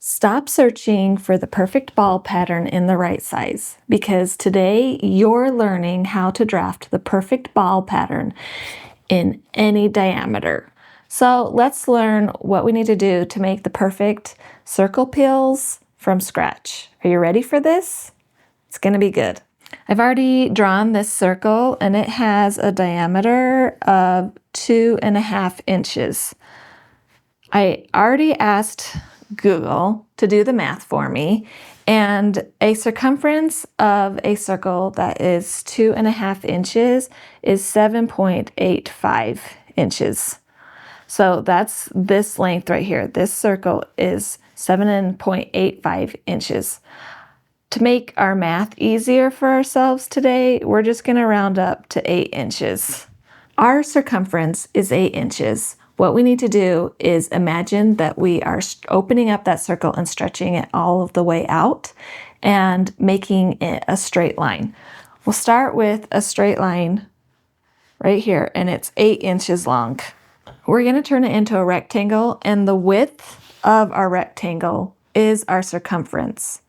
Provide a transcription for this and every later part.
Stop searching for the perfect ball pattern in the right size, because today you're learning how to draft the perfect ball pattern in any diameter. So let's learn what we need to do to make the perfect circle pills from scratch. Are you ready for this? It's going to be good. I've already drawn this circle and it has a diameter of 2.5 inches. I already asked Google to do the math for me, and a circumference of a circle that is 2.5 inches is 7.85 inches. So that's this length right here. This circle is 7.85 inches. To make our math easier for ourselves today, we're just going to round up to 8 inches. Our circumference is 8 inches. What we need to do is imagine that we are opening up that circle and stretching it all of the way out and making it a straight line. We'll start with a straight line right here, and it's 8 inches long. We're going to turn it into a rectangle, and the width of our rectangle is our circumference.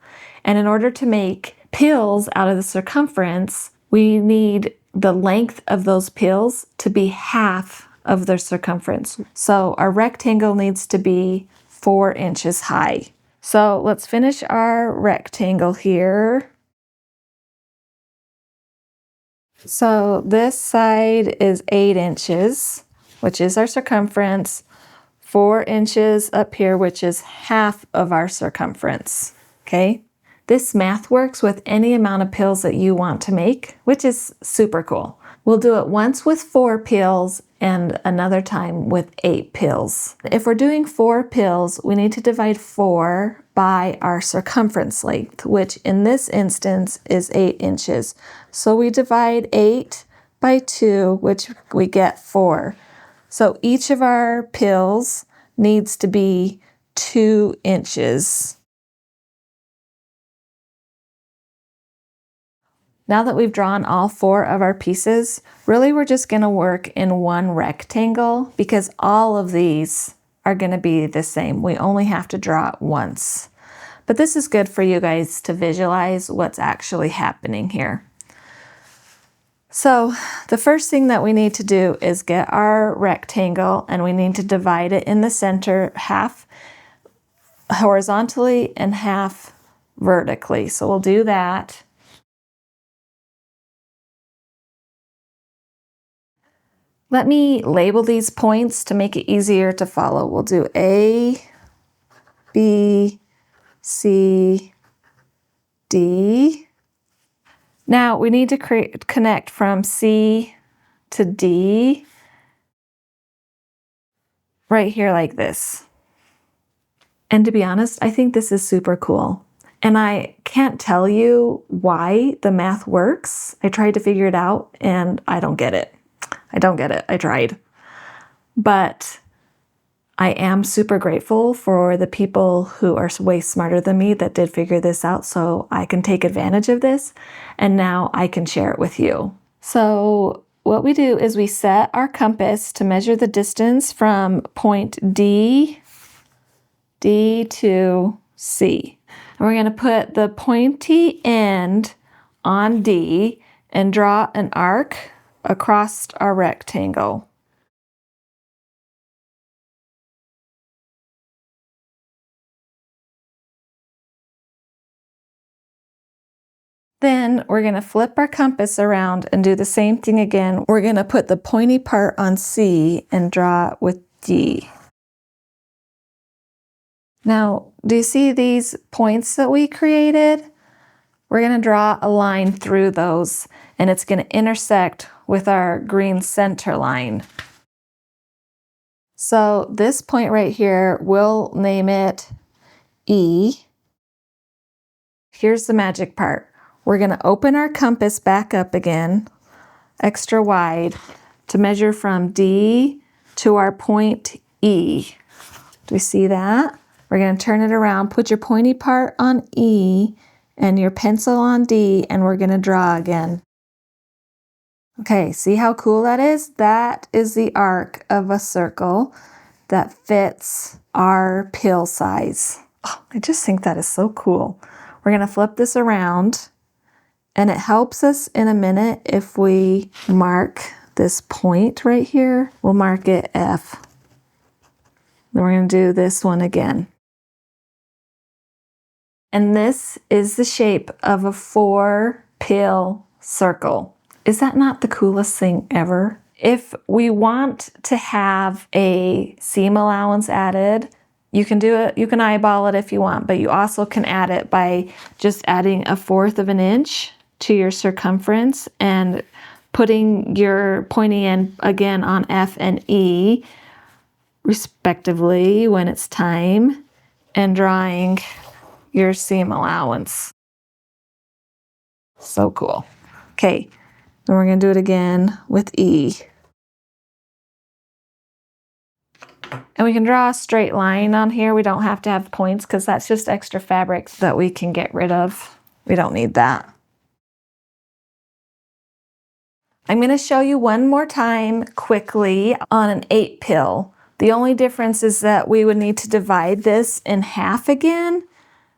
And in order to make pills out of the circumference, we need the length of those pills to be half of their circumference. So our rectangle needs to be 4 inches high. So let's finish our rectangle here. So this side is 8 inches, which is our circumference, 4 inches up here, which is half of our circumference, okay? This math works with any amount of pills that you want to make, which is super cool. We'll do it once with 4 pills and another time with 8 pills. If we're doing 4 pills, we need to divide 4 by our circumference length, which in this instance is 8 inches. So we divide 8 by 2, which we get 4. So each of our pills needs to be 2 inches. Now that we've drawn all 4 of our pieces, really we're just going to work in one rectangle because all of these are going to be the same. We only have to draw it once. But this is good for you guys to visualize what's actually happening here. So the first thing that we need to do is get our rectangle, and we need to divide it in the center half horizontally and half vertically. So we'll do that. Let me label these points to make it easier to follow. We'll do A, B, C, D. Now we need to connect from C to D right here like this. And to be honest, I think this is super cool. And I can't tell you why the math works. I tried to figure it out and I don't get it. I tried. But I am super grateful for the people who are way smarter than me that did figure this out, so I can take advantage of this, and now I can share it with you. So what we do is we set our compass to measure the distance from point D to C. And we're going to put the pointy end on D and draw an arc across our rectangle. Then we're going to flip our compass around and do the same thing again. We're going to put the pointy part on C and draw with D. Now, do you see these points that we created? We're going to draw a line through those, and it's going to intersect with our green center line. So this point right here, we'll name it E. Here's the magic part. We're going to open our compass back up again, extra wide, to measure from D to our point E. Do we see that? We're going to turn it around, put your pointy part on E and your pencil on D, and we're going to draw again. Okay, see how cool that is? That is the arc of a circle that fits our pill size. Oh, I just think that is so cool. We're going to flip this around, and it helps us in a minute if we mark this point right here. We'll mark it F. Then we're going to do this one again. And this is the shape of a 4-pill circle. Is that not the coolest thing ever? If we want to have a seam allowance added, you can do it, you can eyeball it if you want, but you also can add it by just adding 1/4 of an inch to your circumference and putting your pointy end again on F and E respectively when it's time, and drawing your seam allowance. So cool. Okay, then we're going to do it again with E. And we can draw a straight line on here. We don't have to have points because that's just extra fabric that we can get rid of. We don't need that. I'm going to show you one more time quickly on an 8-pill. The only difference is that we would need to divide this in half again,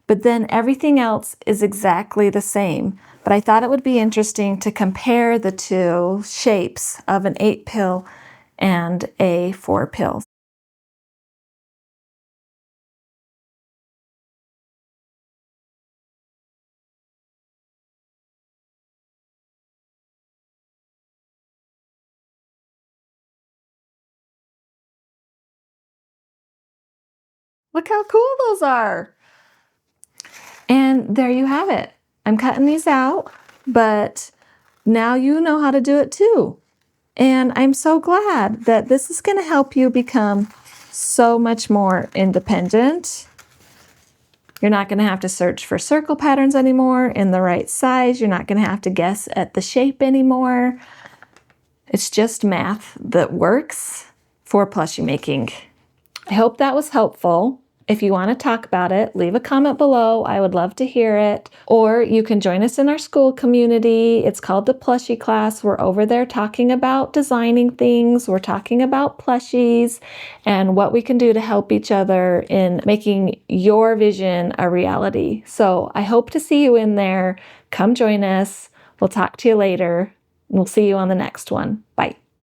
but then everything else is exactly the same. But I thought it would be interesting to compare the two shapes of an 8-pill and a 4-pill. Look how cool those are. And there you have it. I'm cutting these out, but now you know how to do it too. And I'm so glad that this is going to help you become so much more independent. You're not going to have to search for circle patterns anymore in the right size. You're not going to have to guess at the shape anymore. It's just math that works for plushie making. I hope that was helpful. If you want to talk about it, leave a comment below. I would love to hear it. Or you can join us in our school community. It's called the Plushie class. We're over there talking about designing things. We're talking about plushies and what we can do to help each other in making your vision a reality. So I hope to see you in there. Come join us. We'll talk to you later. We'll see you on the next one. Bye.